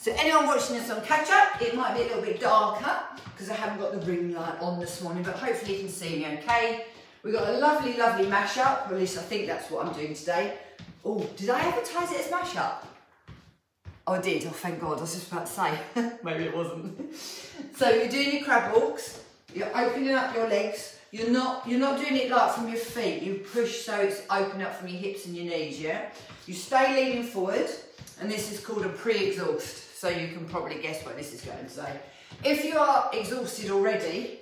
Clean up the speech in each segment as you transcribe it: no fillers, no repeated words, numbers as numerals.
So anyone watching this on catch up, it might be a little bit darker because I haven't got the ring light on this morning, but hopefully you can see me okay. We've got a lovely, lovely mash-up, or at least I think that's what I'm doing today. Oh, did I advertise it as mash-up? Oh, I did. Oh, thank God. I was just about to say. Maybe it wasn't. So you're doing your crab walks. You're opening up your legs. You're not doing it like from your feet. You push so it's open up from your hips and your knees, yeah? You stay leaning forward, and this is called a pre-exhaust. So you can probably guess what this is going to say. If you are exhausted already,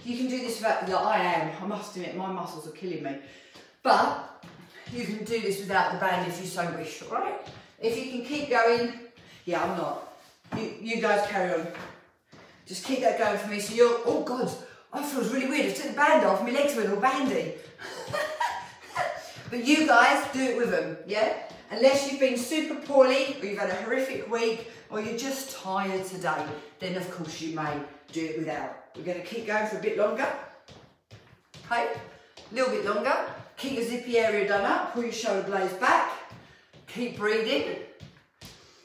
you can do this without, like I am. I must admit, my muscles are killing me. But you can do this without the band if you so wish, all right? If you can keep going, yeah, I'm not. You guys carry on. Just keep that going for me. So you're, oh God, that feels really weird. I took the band off, my legs went all bandy. But you guys do it with them, yeah? Unless you've been super poorly, or you've had a horrific week, or you're just tired today, then of course you may do it without. We're gonna keep going for a bit longer. Okay, a little bit longer. Keep your zippy area done up, pull your shoulder blades back. Keep breathing.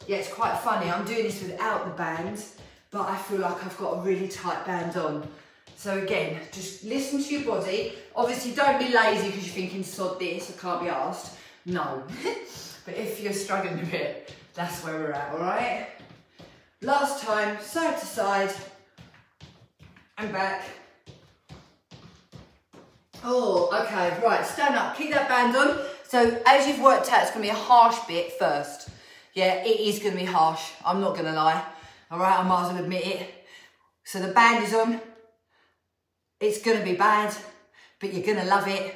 Yeah, it's quite funny. I'm doing this without the band, but I feel like I've got a really tight band on. So again, just listen to your body. Obviously, don't be lazy because you're thinking, sod this, I can't be asked. No. But if you're struggling a bit, that's where we're at, all right? Last time, side to side and back. Oh, okay, right, stand up, keep that band on. So as you've worked out, it's gonna be a harsh bit first. Yeah, it is gonna be harsh, I'm not gonna lie. All right, I might as well admit it. So the band is on. It's gonna be bad, but you're gonna love it.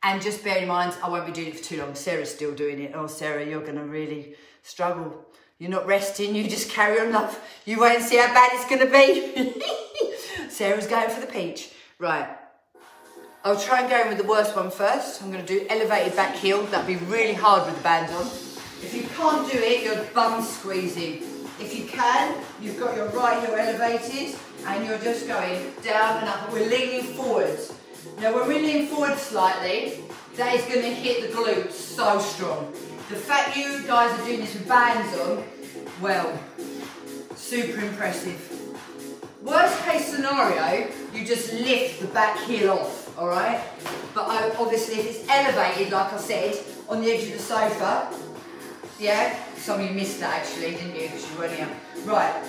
And just bear in mind, I won't be doing it for too long. Sarah's still doing it. Oh, Sarah, you're gonna really struggle. You're not resting, you just carry on, love. You wait and see how bad it's gonna be. Sarah's going for the peach. Right, I'll try and go in with the worst one first. I'm gonna do elevated back heel. That'd be really hard with the band on. If you can't do it, you're bum squeezing. If you can, you've got your right heel elevated and you're just going down and up. We're leaning forward. Now when we lean forward slightly, that is going to hit the glutes so strong. The fact you guys are doing this with bands on, well, super impressive. Worst case scenario, you just lift the back heel off, all right? But obviously if it's elevated, like I said, on the edge of the sofa, yeah? Some of you missed that actually, didn't you? Because you weren't here. Right.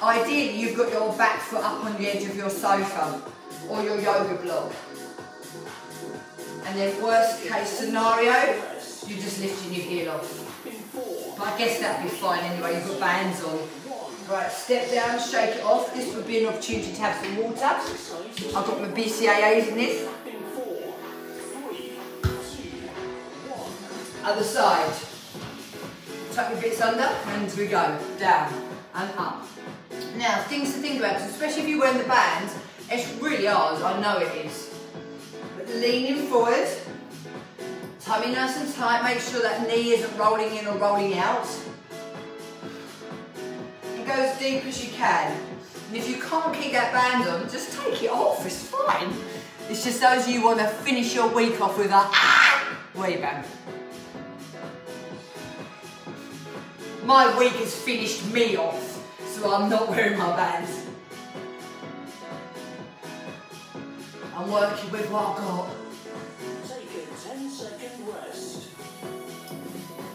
Ideally, you've got your back foot up on the edge of your sofa or your yoga block. And then worst case scenario, you're just lifting your heel off. But I guess that'd be fine anyway, you've got bands on. Right, step down, shake it off. This would be an opportunity to have some water. I've got my BCAAs in this. Other side. Tuck your bits under, and we go. Down and up. Now, things to think about, because especially if you're wearing the band, it's really hard, I know it is. But leaning forward, tummy nice and tight, make sure that knee isn't rolling in or rolling out. And go as deep as you can. And if you can't keep that band on, just take it off, it's fine. It's just those of you who want to finish your week off with a wear your band. My week has finished me off, so I'm not wearing my bands. I'm working with what I've got. Take a 10-second rest.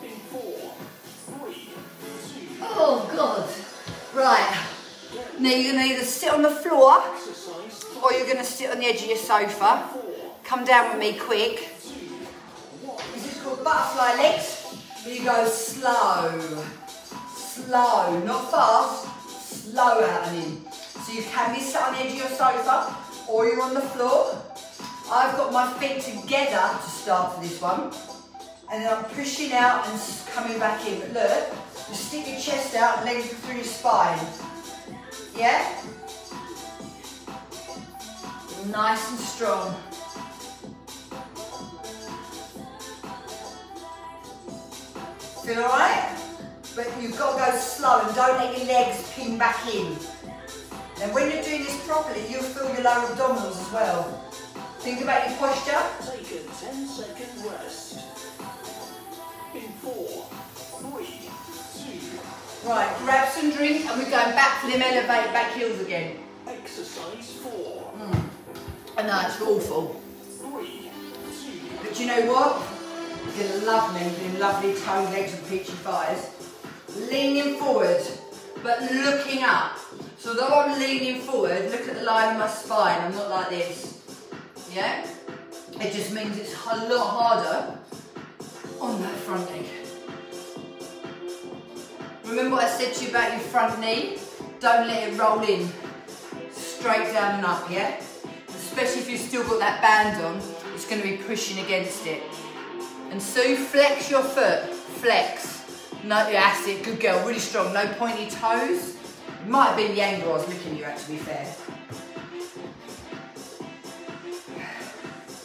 In 4, 3, 2. Oh God. Right. Now you're going to either sit on the floor or you're going to sit on the edge of your sofa. Come down with me quick. This is called butterfly legs. You go slow. Slow, not fast. Slow out and in. So you can be sat on the edge of your sofa or you're on the floor. I've got my feet together to start for this one. And then I'm pushing out and coming back in. But look, just stick your chest out and legs through your spine. Yeah? Nice and strong. Feel alright? But you've got to go slow and don't let your legs pin back in. And when you're doing this properly, you'll feel your lower abdominals as well. Think about your posture. Take a 10-second rest. In 4, 3, 2, Right, grab some drink and we're going back for them elevate back heels again. Exercise 4. I know, it's awful. 3, 2. But you know what? You're going to love me doing lovely toned legs and peachy thighs. Leaning forward, but looking up. So although I'm leaning forward, look at the line of my spine. I'm not like this. Yeah? It just means it's a lot harder on that front leg. Remember what I said to you about your front knee? Don't let it roll in. Straight down and up, yeah? Especially if you've still got that band on, it's going to be pushing against it. And Sue, flex your foot. Flex. No, that's it. Good girl. Really strong. No pointy toes. It might have been the angle I was looking at you at, to be fair.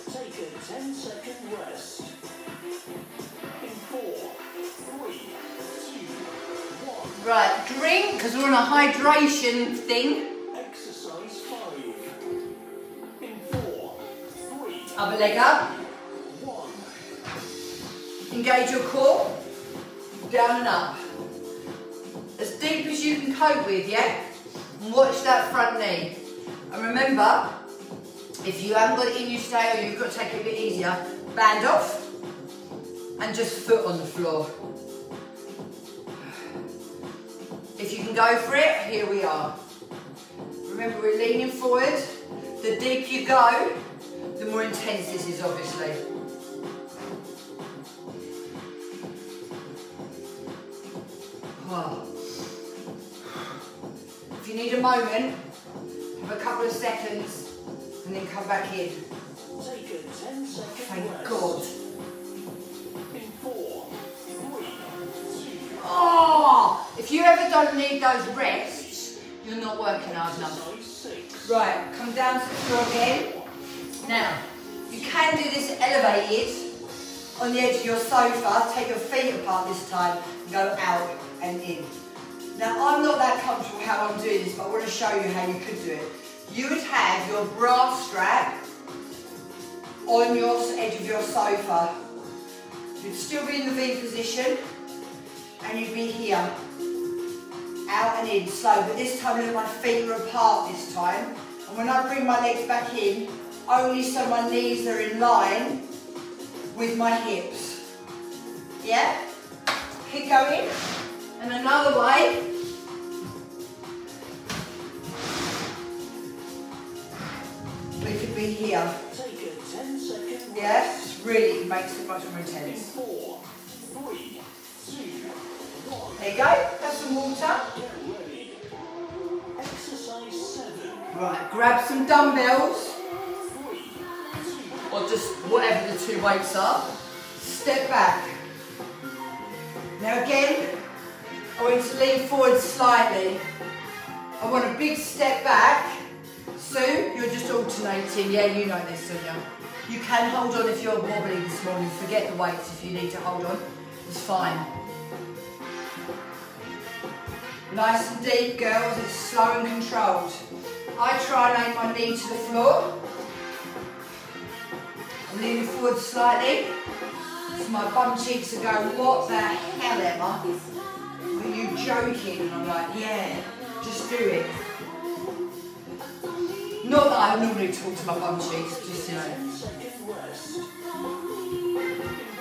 Take a 10-second rest. In 4, 3, 2, 1. Right, drink, because we're on a hydration thing. Exercise 5. In 4, 3, Other leg up. 1. Engage your core. Down and up. As deep as you can cope with, yeah? And watch that front knee. And remember, if you haven't got it in you today or you've got to take it a bit easier, band off and just foot on the floor. If you can go for it, here we are. Remember, we're leaning forward. The deeper you go, the more intense this is, obviously. Oh. If you need a moment, have a couple of seconds and then come back in. Take a 10-second Thank rest. God. In 4, 3, 2. Oh! If you ever don't need those rests, you're not working hard enough. Exercise 6. Right, come down to the floor again. Now, you can do this elevated on the edge of your sofa. Take your feet apart this time and go out and in. Now, I'm not that comfortable how I'm doing this, but I want to show you how you could do it. You would have your bra strap on your edge of your sofa. You'd still be in the V position, and you'd be here. Out and in, slow, but this time look, my feet are apart this time. And when I bring my legs back in, only so my knees are in line with my hips. Yeah? Keep going. And another way. We could be here. Take a 10-second Yeah? rest. Really makes it much more In intense. 4, 3, 2, 1. There you go. Have some water. Get ready. Exercise 7. Right, grab some dumbbells. 3, 2. Or just whatever the two weights are. Step back. Now again, I want you to lean forward slightly. I want a big step back. Sue, you're just alternating. Yeah, you know this, don't you? You can hold on if you're wobbly this morning. Forget the weights if you need to hold on. It's fine. Nice and deep, girls. It's slow and controlled. I try and aim my knee to the floor. I'm leaning forward slightly. So my bum cheeks are going, what the hell, Emma? Are you joking? And I'm like, yeah, just do it. Not that I normally talk to my bum cheeks, just, you know. 10-second rest. In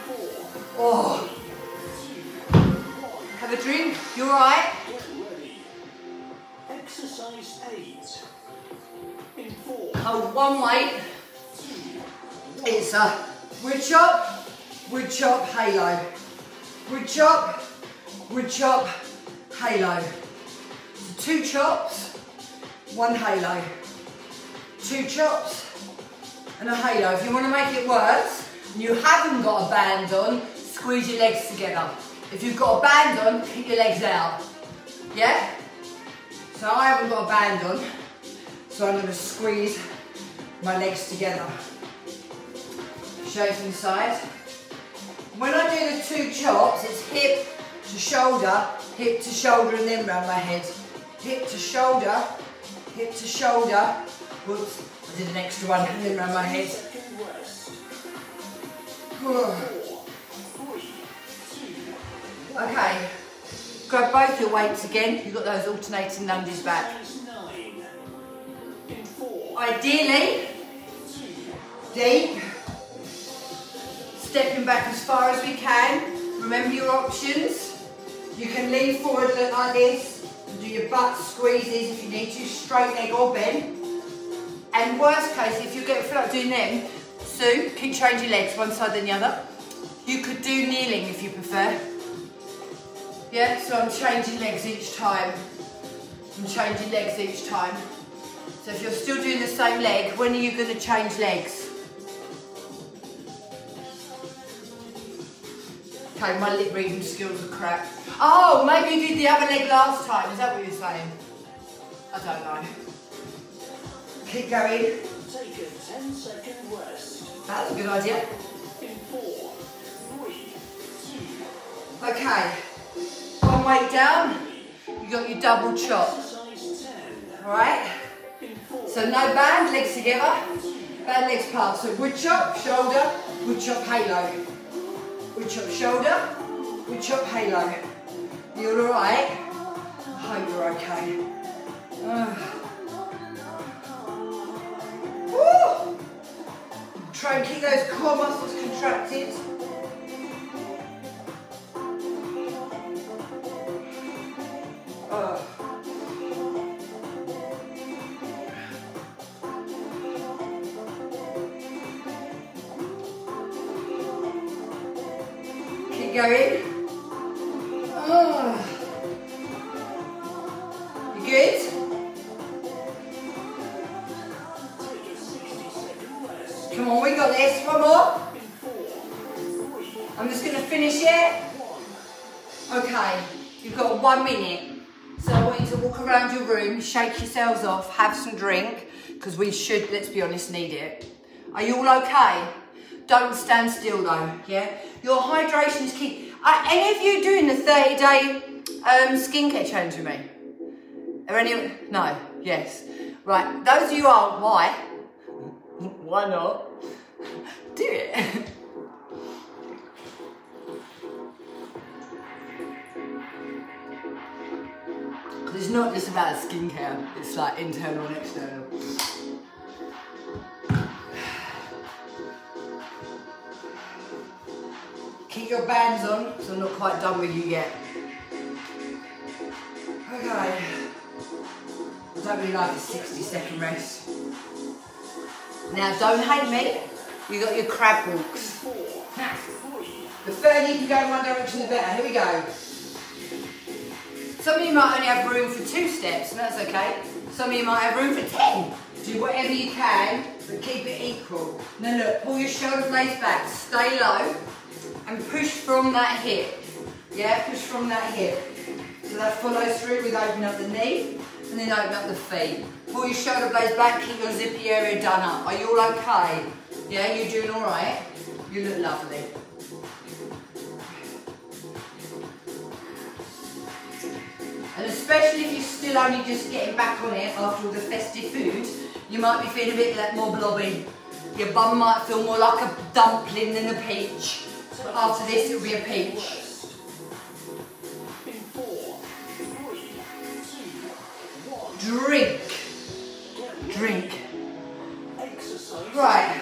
4, Oh, 2, 1. have a drink? You alright? Get ready. Exercise 8. In 4, Hold one weight. 2, 1. It's a wood chop, halo. Wood chop, halo. So 2 chops, 1 halo. 2 chops and a halo. If you want to make it worse and you haven't got a band on, squeeze your legs together. If you've got a band on, keep your legs out. Yeah? So I haven't got a band on, so I'm going to squeeze my legs together. Show you from the side. When I do the 2 chops, it's hip to shoulder, and then round my head. Hip to shoulder, whoops, I did an extra one, and then round my head. 10-second rest. Okay, Grab both your weights again. You've got those alternating lunges back. Size 9. In 4. Ideally, 2. deep. Stepping back as far as we can. Remember your options. You can lean forward like this. Do your butt squeezes if you need to, straight leg or bend. And worst case, if you feel like doing them, Sue, keep changing legs one side then the other. You could do kneeling if you prefer. Yeah, so I'm changing legs each time. I'm changing legs each time. So if you're still doing the same leg, when are you going to change legs? Okay, my lip reading skills are crap. Oh, maybe you did the other leg last time. Is that what you're saying? I don't know. Keep going. Take a 10-second rest. That's a good idea. In 4. 3. 2. Okay. One weight down. You got your double chop. Exercise 10. Alright? In 4. So no band, legs together. Band legs apart. So wood chop, shoulder, wood chop, halo. Wood chop, shoulder, wood chop, halo. You all alright? I hope you're okay. Woo! Try and keep those core muscles contracted. Keep going. You good? Come on, we got this. One more. I'm just going to finish it. Okay, you've got 1 minute. So I want you to walk around your room, shake yourselves off, have some drink, because we should, let's be honest, need it. Are you all okay? Don't stand still though, yeah? Your hydration is key. Are any of you doing the 30-day skincare challenge with me? Are any? No? Yes. Right, those of you are, why? Why not? Do it. It's not just about skincare, it's like internal and external. Keep your bands on, because I'm not quite done with you yet. Okay. I don't really like a 60-second rest. Now, don't hate me. You got your crab walks. The further you can go in one direction, the better. Here we go. Some of you might only have room for 2 steps, and that's okay. Some of you might have room for 10. Do whatever you can, but keep it equal. Now look, pull your shoulder blades back, stay low, and push from that hip. Yeah, push from that hip. So that follows through with opening up the knee, and then open up the feet. Pull your shoulder blades back, keep your zippy area done up. Are you all okay? Yeah, you're doing all right? You look lovely. And especially if you're still only just getting back on it after all the festive food, you might be feeling a bit more blobby. Your bum might feel more like a dumpling than a peach. But after this, it'll be a peach. In 4, 3, 2, 1. Drink. Drink. Exercise. Right.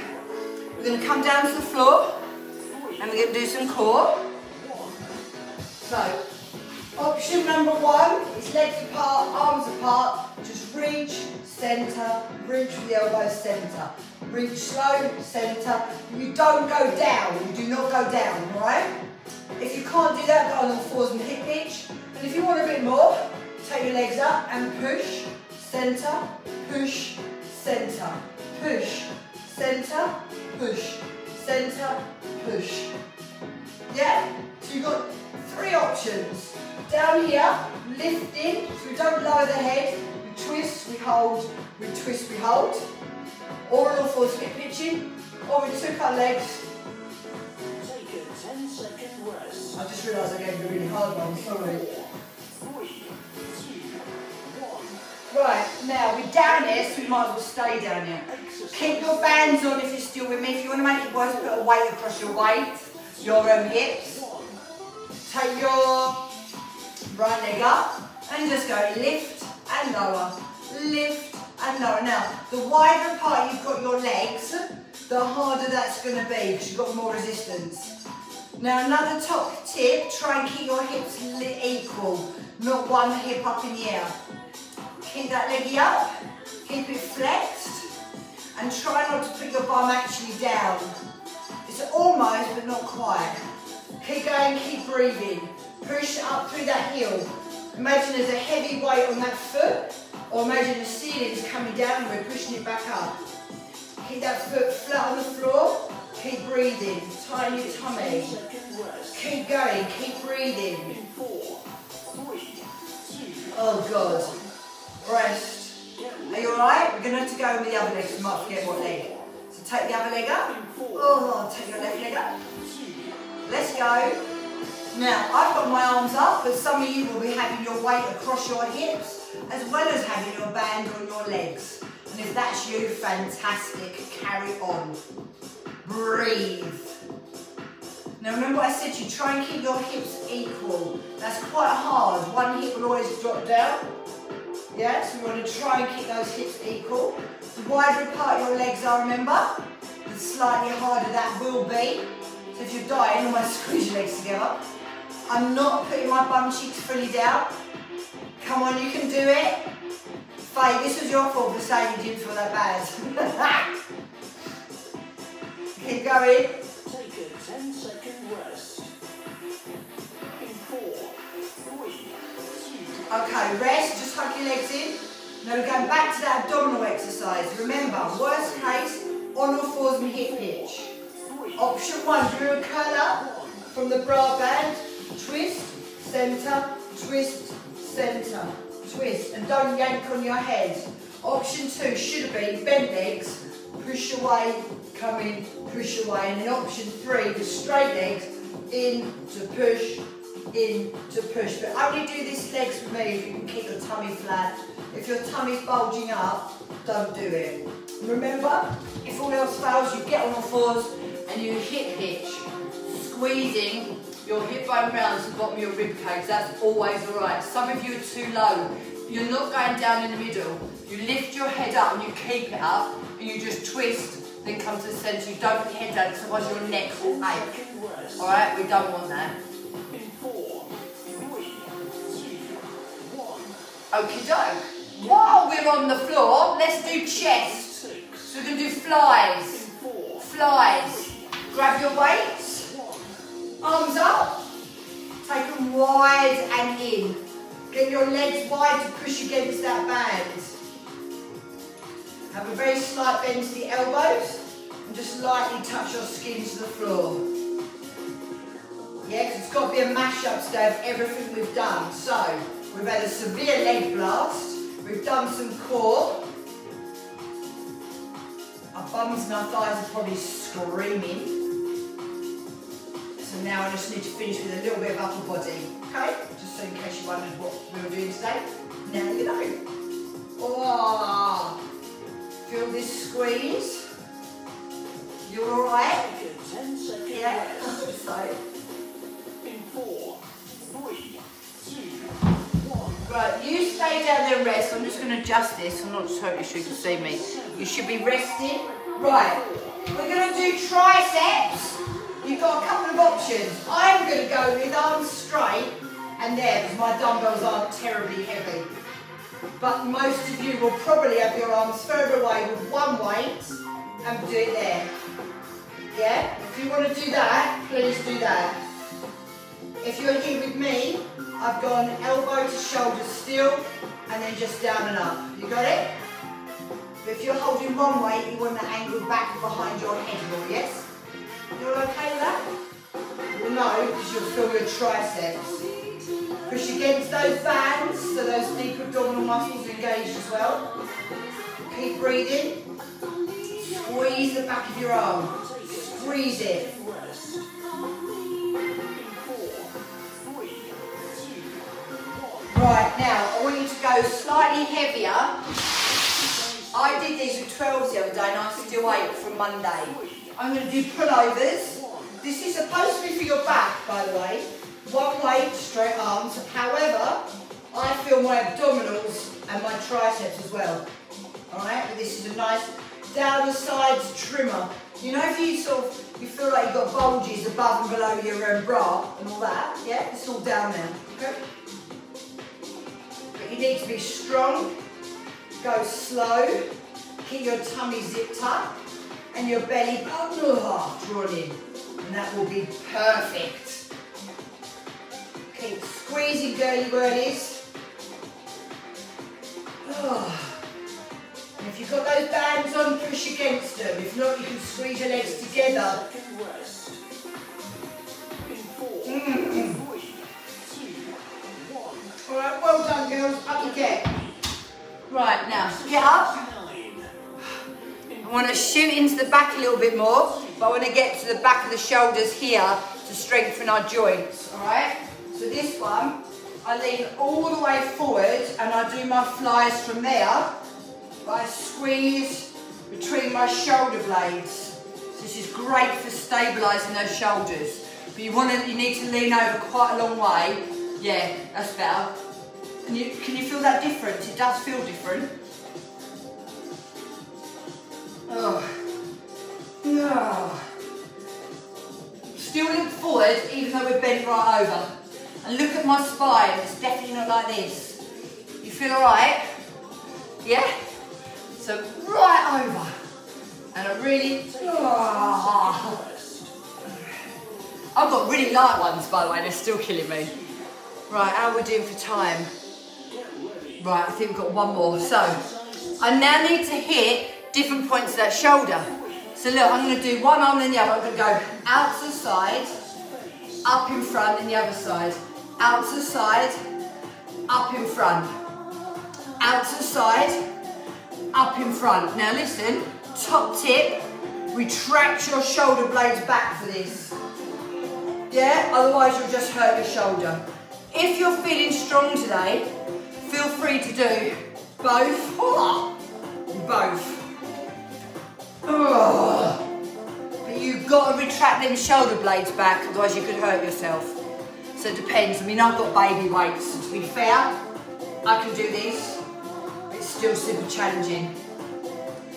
We're going to come down to the floor and we're going to do some core. So, option number 1 is legs apart, arms apart. Just reach, centre, reach with the elbows, centre. Reach slow, centre. You don't go down, you do not go down, alright? If you can't do that, go on all fours and hip hitch. And if you want a bit more, take your legs up and push, centre, push, centre, push, centre, push, centre, push. Yeah? So you've got 3 options. Down here, lifting, so we don't lower the head. We twist, we hold, we twist, we hold. Or on all fours, hip pitching, or we took our legs. Take a 10-second rest. I just realised I gave you a really hard one, sorry. 3, 2, 1. Right, now we're down here, so we might as well stay down here. Keep your bands on if you're still with me. If you want to make it worse, put a weight across your hips. Take your Right leg up, and just go lift and lower, lift and lower. Now, the wider apart you've got your legs, the harder that's going to be because you've got more resistance. Now, another top tip, try and keep your hips equal, not one hip up in the air. Keep that leggy up, keep it flexed, and try not to put your bum actually down. It's almost, but not quite. Keep going, keep breathing. Push up through that heel. Imagine there's a heavy weight on that foot, or imagine the ceiling is coming down and we're pushing it back up. Keep that foot flat on the floor. Keep breathing. Tighten your tummy. Keep going. Keep breathing. Oh God. Rest. Are you alright? We're going to have to go with the other leg, so you might forget what leg. So take the other leg up. Oh, take your left leg up. Let's go. Now, I've got my arms up, but some of you will be having your weight across your hips, as well as having your band on your legs. And if that's you, fantastic. Carry on. Breathe. Now, remember what I said to you, try and keep your hips equal. That's quite hard. One hip will always drop down. Yeah, so we want to try and keep those hips equal. The wider apart your legs are, remember, the slightly harder that will be. So if you're dying, almost squeeze your legs together. I'm not putting my bum cheeks fully down. Come on, you can do it. Faye, this was your fault for saying you didn't feel that bad. Keep going. Take a 10-second rest. In 4, 3, 2. Okay, rest, just hug your legs in. Now we're going back to that abdominal exercise. Remember, worst case, on all fours and hip hitch. Option 1, do a curl up from the bra band. Twist, centre, twist, centre, twist. And don't yank on your head. Option 2 should have been bent legs, push away, come in, push away. And then option 3, the straight legs, in to push, in to push. But only do this legs for me if you can keep your tummy flat. If your tummy's bulging up, don't do it. Remember, if all else fails, you get on all fours and you hip hitch, squeezing your hip bone round to the bottom of your rib cage. That's always alright. Some of you are too low. You're not going down in the middle. You lift your head up and you keep it up and you just twist, then come to the centre. You don't put your head down, otherwise your neck will ache. Alright, we don't want that. In 4, 3, 2, 1. Okie doke. While we're on the floor, let's do chest. So we're going to do flies. Flies. Grab your weights. Arms up, take them wide and in. Get your legs wide to push against that band. Have a very slight bend to the elbows and just lightly touch your skin to the floor. Yeah, because it's got to be a mash-up today of everything we've done. So, we've had a severe leg blast, we've done some core. Our bums and our thighs are probably screaming. So now I just need to finish with a little bit of upper body, okay? Just so in case you wondered what we were doing today. Now you know. Oh, feel this squeeze? You're all right? Take a 10-second Yeah, rest. so. In 4, 3, 2, 1. Right, you stay down there and rest. I'm just going to adjust this. I'm not totally sure you can see me. You should be resting. Right, we're going to do triceps. You've got a couple of options. I'm going to go with arms straight and there because my dumbbells aren't terribly heavy. But most of you will probably have your arms further away with one weight and do it there. Yeah? If you want to do that, please do that. If you're here with me, I've gone elbow to shoulder still and then just down and up. You got it? But if you're holding one weight, you want to angle back behind your head more, yes? You all okay with that? Well, no, because you'll feel your triceps. Push against those bands, so those deep abdominal muscles engaged as well. Keep breathing. Squeeze the back of your arm. Squeeze it. Right, now I want you to go slightly heavier. I did these with 12s the other day and I still ate from Monday. I'm going to do pullovers. This is supposed to be for your back, by the way. one weight, straight arms. However, I feel my abdominals and my triceps as well. All right, this is a nice down the sides trimmer. You know, if you sort of, you feel like you've got bulges above and below your bra and all that, yeah, it's all down there, okay? But you need to be strong, go slow, keep your tummy zipped up and your belly drawn in, and that will be perfect. Keep squeezing girly whirlies. And if you've got those bands on, push against them. If not, you can squeeze your legs together. All right, well done, girls. Up you get. Right, now, get up. I want to shoot into the back a little bit more, but I want to get to the back of the shoulders here to strengthen our joints, all right? So this one, I lean all the way forward and I do my flies from there, but I squeeze between my shoulder blades. So this is great for stabilising those shoulders. But you need to lean over quite a long way. Yeah, that's better. Can you feel that difference? It does feel different. Oh. No. Still look forward even though we're bent right over. And look at my spine, it's definitely not like this. You feel alright? Yeah? So right over. And I really... Oh. I've got really light ones, by the way, they're still killing me. Right, how are we doing for time? Right, I think we've got one more. So, I now need to hit different points of that shoulder. So look, I'm going to do one arm then the other. I'm going to go out to the side, up in front, and the other side. Out to the side, up in front. Out to the side, up in front. Now listen, top tip, retract your shoulder blades back for this. Yeah, otherwise you'll just hurt your shoulder. If you're feeling strong today, feel free to do both. Both. But you've got to retract them shoulder blades back, otherwise you could hurt yourself. So it depends. I mean, I've got baby weights, so to be fair, I can do this, but it's still super challenging.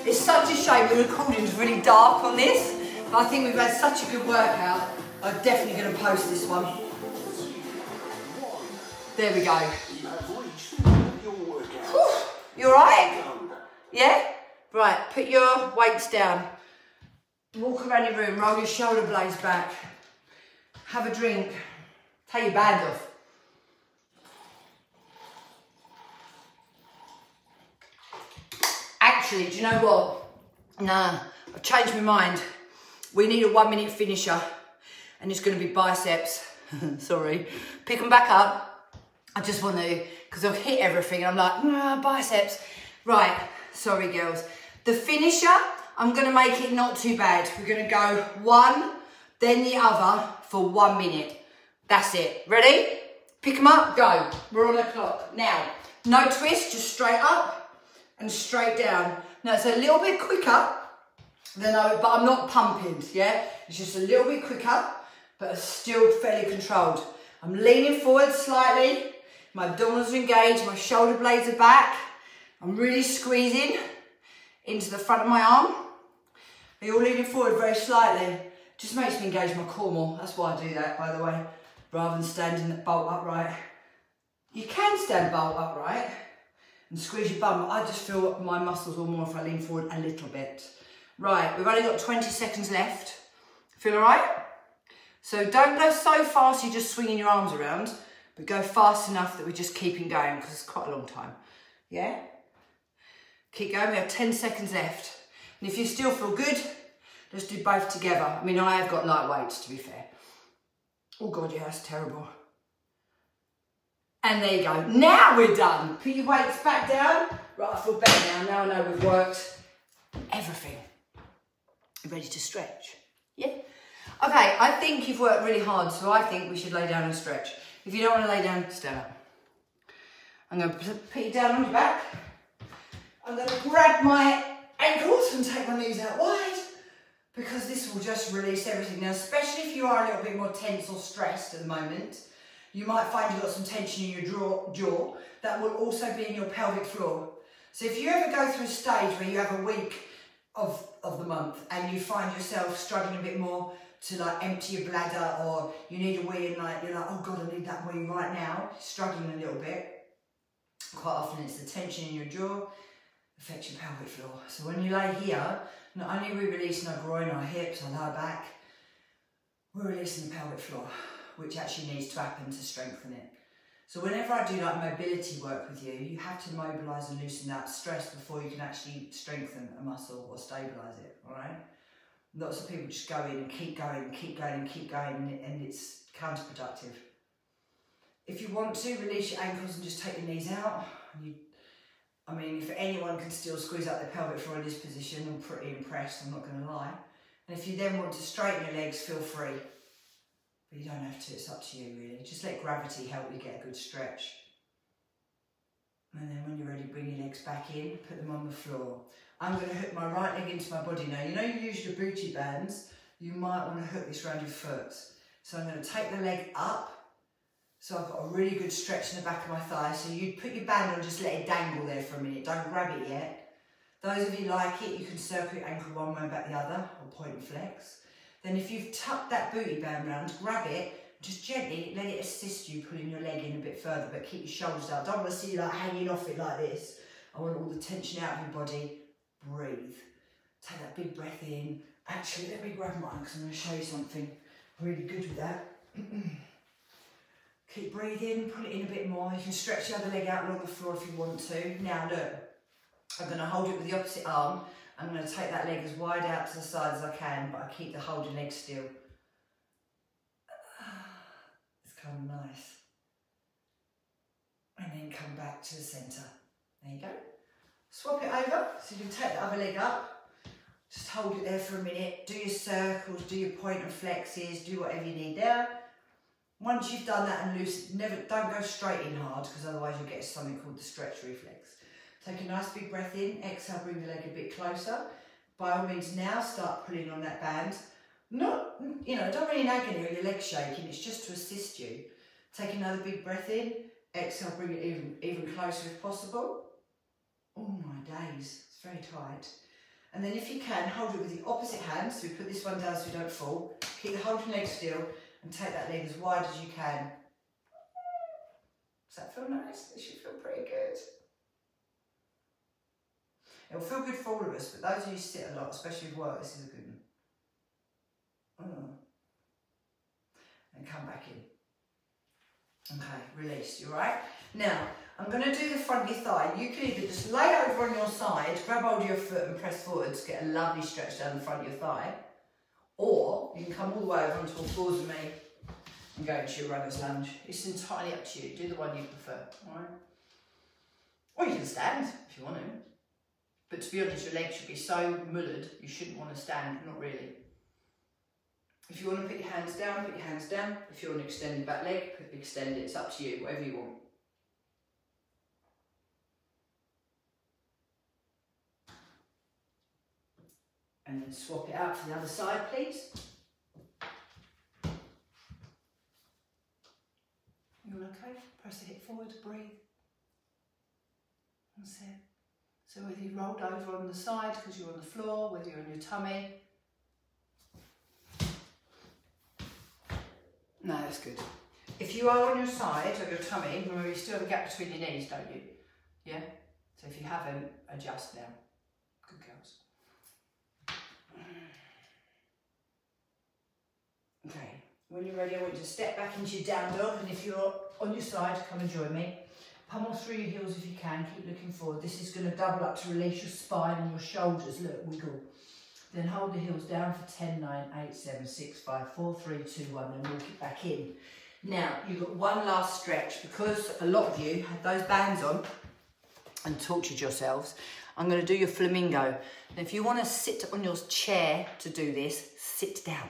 It's such a shame the recording's really dark on this, but I think we've had such a good workout. I'm definitely going to post this one. There we go. Whew. You alright? Yeah? Right, put your weights down. Walk around your room, roll your shoulder blades back. Have a drink. Take your band off. Actually, do you know what? Nah, I've changed my mind. We need a 1 minute finisher and it's going to be biceps. Sorry. Pick them back up. I just want to, because I've hit everything and I'm like, nah, biceps. Right, sorry girls. The finisher, I'm going to make it not too bad. We're going to go one, then the other for 1 minute. That's it. Ready? Pick them up, go. We're on the clock. Now, no twist, just straight up and straight down. Now, it's a little bit quicker than but I'm not pumping, yeah? It's just a little bit quicker, but it's still fairly controlled. I'm leaning forward slightly. My abdominals are engaged, my shoulder blades are back. I'm really squeezing into the front of my arm. Are you all leaning forward very slightly? Just makes me engage my core more. That's why I do that, by the way, rather than standing bolt upright. You can stand bolt upright and squeeze your bum. I just feel my muscles will more if I lean forward a little bit. Right, we've only got 20 seconds left. Feel all right? So don't go so fast you're just swinging your arms around, but go fast enough that we're just keeping going because it's quite a long time. Yeah? Keep going, we have 10 seconds left. And if you still feel good, let's do both together. I mean, I have got light weights, to be fair. Oh God, yeah, that's terrible. And there you go. Now we're done. Put your weights back down. Right, I feel better now. Now I know we've worked everything. You ready to stretch? Yeah? Okay, I think you've worked really hard, so I think we should lay down and stretch. If you don't want to lay down, stand up. I'm going to put you down on your back. I'm going to grab my ankles and take my knees out wide because this will just release everything. Now, especially if you are a little bit more tense or stressed at the moment, You might find you've got some tension in your jaw. That will also be in your pelvic floor. So if you ever go through a stage where you have a week of the month and you find yourself struggling a bit more to like empty your bladder, or you need a wee and like you're like, oh God, I need that wee right now, struggling a little bit, quite often it's the tension in your jaw affects your pelvic floor. So when you lay here, not only are we releasing our groin, our hips, our lower back, we're releasing the pelvic floor, which actually needs to happen to strengthen it. So whenever I do like mobility work with you, you have to mobilise and loosen that stress before you can actually strengthen a muscle or stabilise it, all right? Lots of people just go in and keep going and keep going and keep going, and it's counterproductive. If you want to, release your ankles and just take your knees out. I mean, if anyone can still squeeze out their pelvic floor in this position, I'm pretty impressed, I'm not going to lie. And if you then want to straighten your legs, feel free. But you don't have to, it's up to you really. Just let gravity help you get a good stretch. And then when you're ready, bring your legs back in, put them on the floor. I'm going to hook my right leg into my body now. You know you use your booty bands, you might want to hook this around your foot. So I'm going to take the leg up. So I've got a really good stretch in the back of my thigh. So you put your band on, just let it dangle there for a minute. Don't grab it yet. Those of you like it, you can circle your ankle one way back the other, or point and flex. Then if you've tucked that booty band round, grab it, just gently let it assist you pulling your leg in a bit further, but keep your shoulders down. Don't want to see you like hanging off it like this. I want all the tension out of your body. Breathe. Take that big breath in. Actually, let me grab mine because I'm going to show you something really good with that. Keep breathing, pull it in a bit more. You can stretch the other leg out along the floor if you want to. Now look, I'm going to hold it with the opposite arm. I'm going to take that leg as wide out to the side as I can, but I keep the holding leg still. It's kind of nice. And then come back to the centre. There you go. Swap it over, so you can take the other leg up. Just hold it there for a minute. Do your circles, do your point and flexes, do whatever you need there. Once you've done that and loosen, don't go straight in hard, because otherwise you'll get something called the stretch reflex. Take a nice big breath in, exhale, bring the leg a bit closer. By all means now start pulling on that band. Not, you know, don't really in agony or your legs shaking, it's just to assist you. Take another big breath in, exhale, bring it even closer if possible. Oh my days, it's very tight. And then if you can, hold it with the opposite hand, so we put this one down so we don't fall. Keep the holding leg still and take that leg as wide as you can. Does that feel nice? It should feel pretty good. It'll feel good for all of us, but those of you who sit a lot, especially with work, this is a good one. And come back in. Okay, release, you alright? Now, I'm going to do the front of your thigh. You can either just lay over on your side, grab hold of your foot and press forwards, get a lovely stretch down the front of your thigh. Or you can come all the way over onto all fours with me and go into your runner's lunge. It's entirely up to you. Do the one you prefer, alright? Or you can stand if you want to. But to be honest, your legs should be so mullered, you shouldn't want to stand, not really. If you want to put your hands down, put your hands down. If you want to extend your back leg, extend it. It's up to you, whatever you want. And then swap it out to the other side, please. You all okay? Press the hip forward, breathe. That's it. So whether you rolled over on the side because you're on the floor, whether you're on your tummy. No, that's good. If you are on your side or your tummy, remember you still have a gap between your knees, don't you? Yeah? So if you haven't, adjust now. Good girls. Okay, when you're ready, I want you to step back into your down dog, and if you're on your side, come and join me. Pummel through your heels if you can, keep looking forward. This is going to double up to release your spine and your shoulders. Look, wiggle. Then hold the heels down for 10, 9, 8, 7, 6, 5, 4, 3, 2, 1, and walk it back in. Now, you've got one last stretch. Because a lot of you had those bands on and tortured yourselves, I'm going to do your flamingo. Now, if you want to sit on your chair to do this, sit down.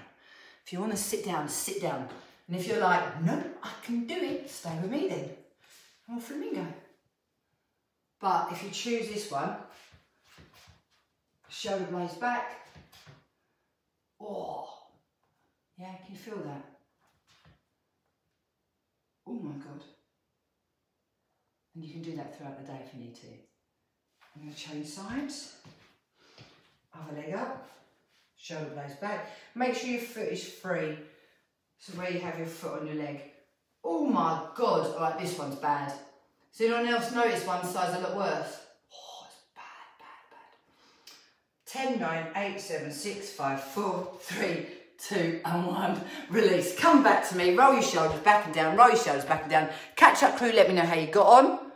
If you want to sit down, sit down. And if you're like, no, I can do it, stay with me then. Or flamingo. But if you choose this one, shoulder blades back. Oh, yeah, can you feel that? Oh my God. And you can do that throughout the day if you need to. I'm going to change sides. Other leg up. Shoulder blades back. Make sure your foot is free. So where you have your foot on your leg. Oh my God. All right, this one's bad. Does anyone else notice one side's a lot worse? Oh, it's bad, bad, bad. 10, 9, 8, 7, 6, 5, 4, 3, 2 and 1. Release. Come back to me. Roll your shoulders back and down. Roll your shoulders back and down. Catch up crew. Let me know how you got on.